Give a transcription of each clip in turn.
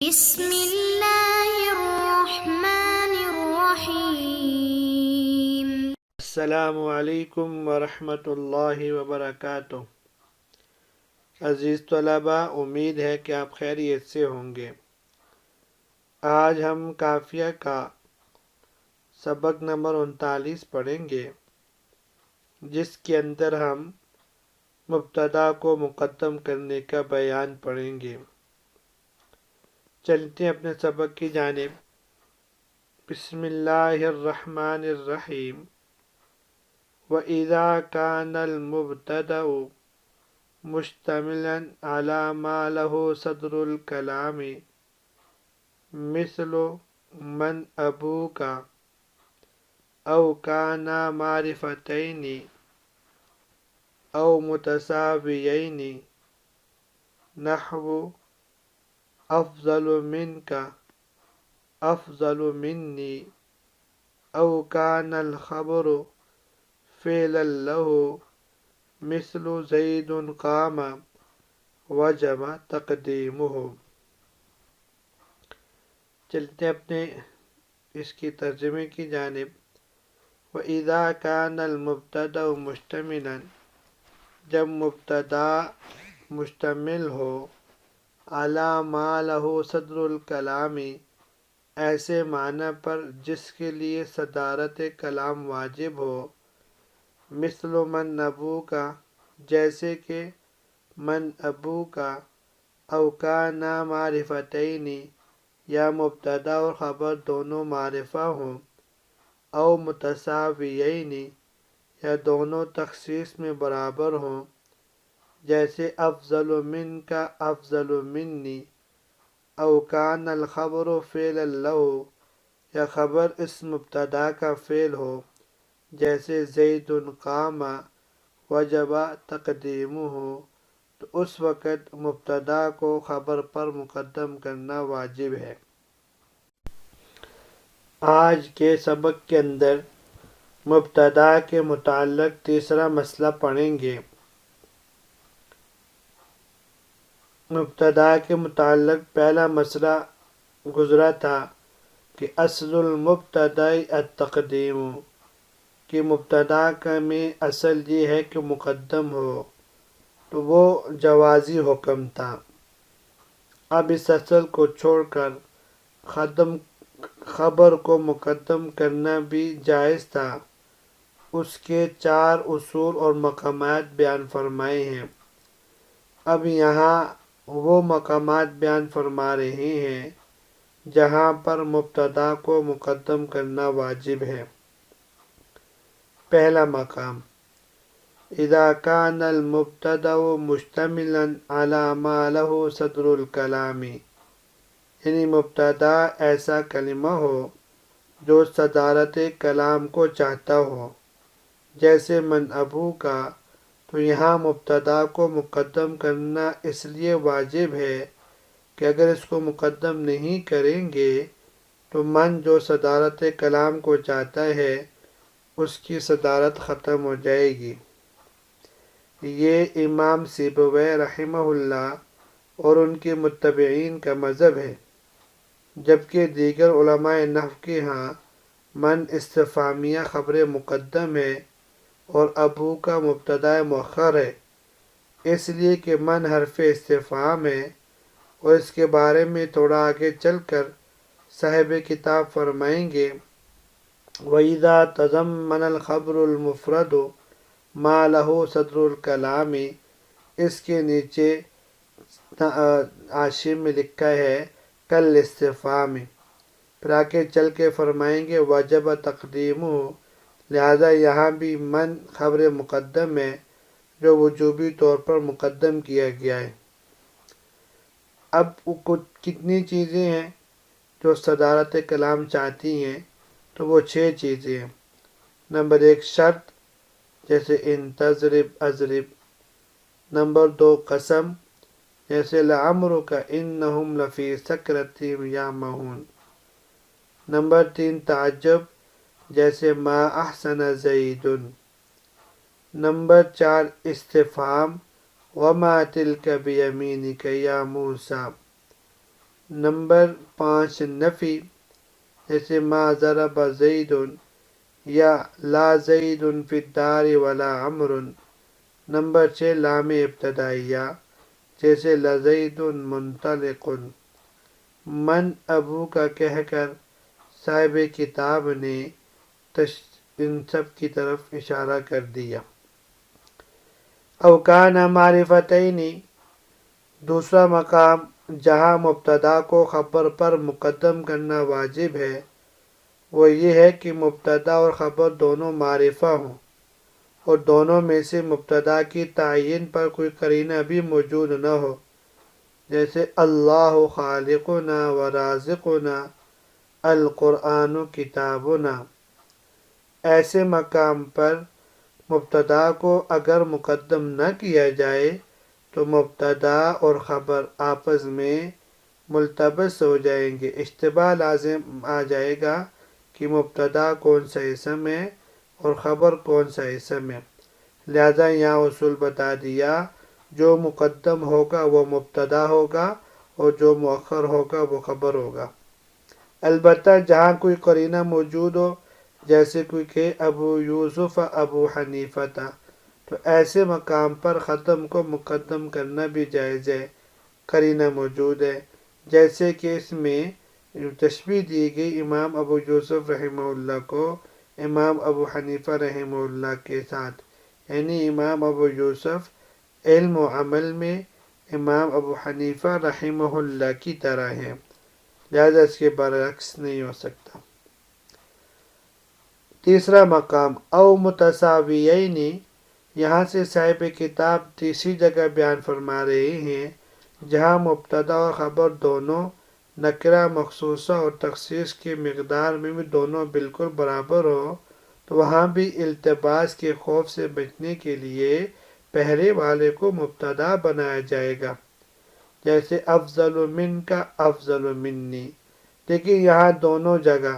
بسم اللہ الرحمن الرحیم۔ السلام علیکم ورحمۃ اللہ وبرکاتہ۔ عزیز طلباء، امید ہے کہ آپ خیریت سے ہوں گے۔ آج ہم قافیہ کا سبق نمبر 39 پڑھیں گے، جس کے اندر ہم مبتدا کو مقدم کرنے کا بیان پڑھیں گے۔ چلتے ہیں اپنے سبق کی جانب۔ بسم اللہ الرحمن الرحیم۔ وَإِذَا كَانَ الْمُبْتَدَأُ مُشْتَمِلًا عَلَى مَا لَهُ صَدْرُ الْكَلَامِ مِثْلُ مَنْ أَبُوكَ أَوْ كَانَ مَعْرِفَتَيْنِ أَوْ مُتَسَاوِيَيْنِ نَحْوُ أَفْضَلُ مِنْكَ أَفْضَلُ مِنِّي أَوْ كَانَ الْخَبَرُ فعلا له مثل زید قام وجب تقدیمہ۔ چلتے اپنے اس کی ترجمے کی جانب۔ وَإِذَا كَانَ الْمُبْتَدَأُ مُشْتَمِلًا، جب مبتدا مشتمل ہو، عَلَى مَا لَهُ صَدْرُ الْكَلَامِ، ایسے معنی پر جس کے لیے صدارت کلام واجب ہو، مثل من ابو کا، جیسے کہ من ابو کا، او کان معرفتین، یا مبتدا اور خبر دونوں معرفہ ہوں، او متساویین، یا دونوں تخصیص میں برابر ہوں، جیسے افضل من کا افضل منی، او کان الخبر فعلا له، یا خبر اس مبتدا کا فعل ہو، جیسے زید قام وجب تقدیمہ، تو اس وقت مبتدا کو خبر پر مقدم کرنا واجب ہے۔ آج کے سبق کے اندر مبتدا کے متعلق تیسرا مسئلہ پڑھیں گے۔ مبتدا کے متعلق پہلا مسئلہ گزرا تھا کہ اصل المبتدا التقدیم، کہ مبتدا کا میں اصل یہ ہے کہ مقدم ہو، تو وہ جوازی حکم تھا۔ اب اس اصل کو چھوڑ کر خبر کو مقدم کرنا بھی جائز تھا۔ اس کے 4 اصول اور مقامات بیان فرمائے ہیں۔ اب یہاں وہ مقامات بیان فرما رہے ہیں جہاں پر مبتدا کو مقدم کرنا واجب ہے۔ پہلا مقام، اذا كان المبتدا مشتملا على ما له صدر الكلام، یعنی مبتدا ایسا کلمہ ہو جو صدارت کلام کو چاہتا ہو، جیسے من ابو کا، تو یہاں مبتدا کو مقدم کرنا اس لیے واجب ہے کہ اگر اس کو مقدم نہیں کریں گے تو من جو صدارت کلام کو چاہتا ہے اس کی صدارت ختم ہو جائے گی۔ یہ امام سیبوی رحمہ اللہ اور ان کے متبعین کا مذہب ہے، جبکہ دیگر علماء نحو کے ہاں من استفہامیہ خبر مقدم ہے اور ابو کا مبتدا مؤخر ہے، اس لیے کہ من حرف استفہام ہے، اور اس کے بارے میں تھوڑا آگے چل کر صاحب کتاب فرمائیں گے وَإِذَا تَضَمَّنَ الْخَبْرُ الْمُفْرَدُ مَا لَهُ صَدْرُ الْكَلَامِ، اس کے نیچے حاشیے میں لکھا ہے کل استفہام، پھر آگے چل کے فرمائیں گے وجب تقدیمہ، لہذا یہاں بھی من خبر مقدم ہے جو وجوبی طور پر مقدم کیا گیا ہے۔ اب کتنی چیزیں ہیں جو صدارت کلام چاہتی ہیں، تو وہ 6 چیزیں ہیں۔ نمبر 1 شرط، جیسے ان تضرب اضرب۔ نمبر 2 قسم، جیسے لعمرک انہم لفی سکرتہم یعمہون۔ نمبر 3 تعجب، جیسے ما احسن زید۔ نمبر 4 استفہام، وما تلک بیمینک یا موسیٰ۔ نمبر 5 نفی، جیسے ما ضرب زید یا لا زید فی الدار ولا عمر۔ نمبر 6 لام ابتدائیہ، جیسے لزید منطلق۔ من ابو کا کہہ کر صاحب کتاب نے ان سب کی طرف اشارہ کر دیا۔ او کان معرفتین، دوسرا مقام جہاں مبتدا کو خبر پر مقدم کرنا واجب ہے وہ یہ ہے کہ مبتدا اور خبر دونوں معرفہ ہوں اور دونوں میں سے مبتدا کی تعین پر کوئی قرینہ بھی موجود نہ ہو، جیسے اللہ خالقنا و رازقنا، القرآن کتابنا۔ ایسے مقام پر مبتدا کو اگر مقدم نہ کیا جائے تو مبتدا اور خبر آپس میں ملتبس ہو جائیں گے، اشتباہ لازم آ جائے گا کہ مبتدا کون سا اسم ہے اور خبر کون سا اسم ہے۔ لہذا یہاں اصول بتا دیا، جو مقدم ہوگا وہ مبتدا ہوگا اور جو مؤخر ہوگا وہ خبر ہوگا۔ البتہ جہاں کوئی قرینہ موجود ہو، جیسے کوئی کہ ابو یوسف ابو حنیفہ تھا، تو ایسے مقام پر ختم کو مقدم کرنا بھی جائز ہے، قرینہ موجود ہے، جیسے کہ اس میں تشبیہ دی گئی امام ابو یوسف رحمہ اللہ کو امام ابو حنیفہ رحمہ اللہ کے ساتھ، یعنی امام ابو یوسف علم و عمل میں امام ابو حنیفہ رحمہ اللہ کی طرح ہے، لہذا اس کے برعکس نہیں ہو سکتا۔ تیسرا مقام او متساویین، یہاں سے صاحب کتاب تیسری جگہ بیان فرما رہے ہیں جہاں مبتدا اور خبر دونوں نکرہ مخصوصہ اور تخصیص کی مقدار میں بھی دونوں بالکل برابر ہو، تو وہاں بھی التباس کے خوف سے بچنے کے لیے پہلے والے کو مبتدا بنایا جائے گا، جیسے افضل من کا افضل منی۔ لیکن یہاں دونوں جگہ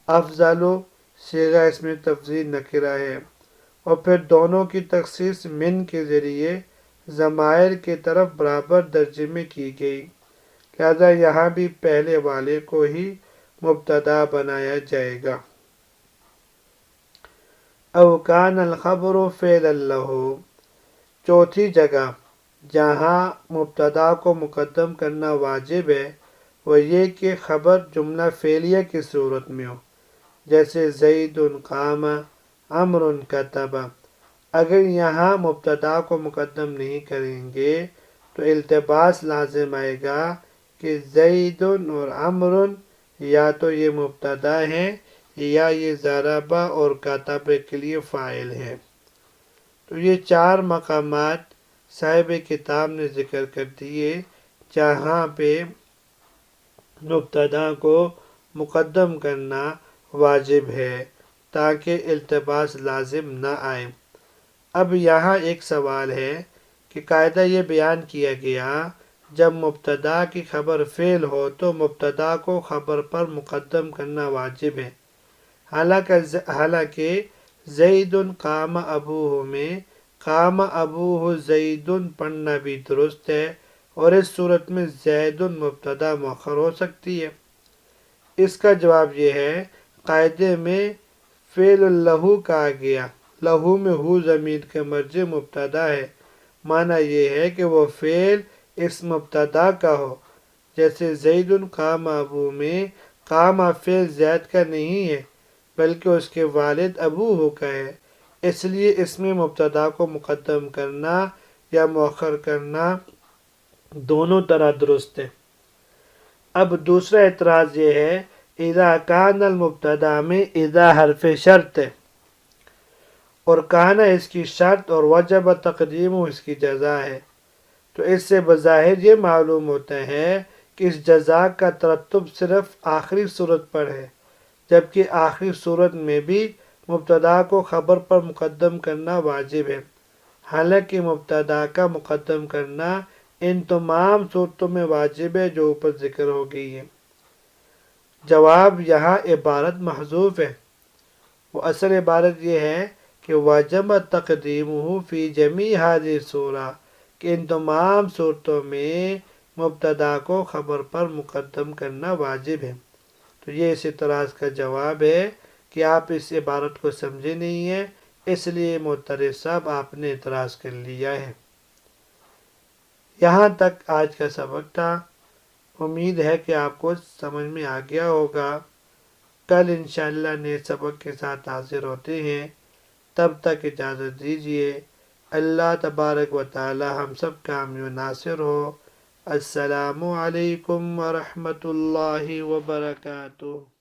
افضل صیغہ اس میں تفضیل نکرہ ہے اور پھر دونوں کی تخصیص من کے ذریعے ضمائر کی طرف برابر درجے میں کی گئی، لہذا یہاں بھی پہلے والے کو ہی مبتدا بنایا جائے گا۔ او کان الخبر فعلا لہ، چوتھی جگہ جہاں مبتدا کو مقدم کرنا واجب ہے وہ یہ کہ خبر جملہ فعلیہ کی صورت میں ہو، جیسے زید قام عمر کتب۔ اگر یہاں مبتدا کو مقدم نہیں کریں گے تو التباس لازم آئے گا کہ زید اور عمر یا تو یہ مبتدا ہیں یا یہ ضربہ اور کتب کے لیے فاعل ہے۔ تو یہ 4 مقامات صاحب کتاب نے ذکر کر دیے جہاں پہ مبتدا کو مقدم کرنا واجب ہے تاکہ التباس لازم نہ آئے۔ اب یہاں ایک سوال ہے کہ قاعدہ یہ بیان کیا گیا جب مبتدا کی خبر فعل ہو تو مبتدا کو خبر پر مقدم کرنا واجب ہے، حالانکہ زید قام ابوہ میں قام ابوہ زید پڑھنا بھی درست ہے اور اس صورت میں زید مبتدا مؤخر ہو سکتی ہے۔ اس کا جواب یہ ہے قاعدے میں فعل لہو کہا گیا، لہو میں ہو ضمیر کا مرجع مبتدا ہے، معنی یہ ہے کہ وہ فعل اس مبتدا کا ہو، جیسے زید قام ابو میں قام فعل زید کا نہیں ہے بلکہ اس کے والد ابوہ کا ہے، اس لیے اس میں مبتدا کو مقدم کرنا یا مؤخر کرنا دونوں طرح درست ہے۔ اب دوسرا اعتراض یہ ہے اذا کان المبتدا میں اذا حرف شرط ہے اور کانا اس کی شرط اور وجب تقدیم اس کی جزا ہے، تو اس سے بظاہر یہ معلوم ہوتا ہے کہ اس جزا کا ترتب صرف آخری صورت پر ہے، جبکہ آخری صورت میں بھی مبتدا کو خبر پر مقدم کرنا واجب ہے، حالانکہ مبتدا کا مقدم کرنا ان تمام صورتوں میں واجب ہے جو اوپر ذکر ہو گئی ہے۔ جواب یہاں عبارت محذوف ہے، وہ اصل عبارت یہ ہے کہ وجب تقدیمہ فی جمیع ہذہ الصورہ، کہ ان تمام صورتوں میں مبتدا کو خبر پر مقدم کرنا واجب ہے۔ تو یہ اس اعتراض کا جواب ہے کہ آپ اس عبارت کو سمجھے نہیں ہیں، اس لیے معترض صاحب آپ نے اعتراض کر لیا ہے۔ یہاں تک آج کا سبق تھا۔ امید ہے کہ آپ کو سمجھ میں آ گیا ہوگا۔ کل انشاءاللہ نئے سبق کے ساتھ حاضر ہوتے ہیں، تب تک اجازت دیجیے۔ اللہ تبارک و تعالی ہم سب کا حامی و ناصر ہو۔ السلام علیکم ورحمۃ اللہ وبرکاتہ۔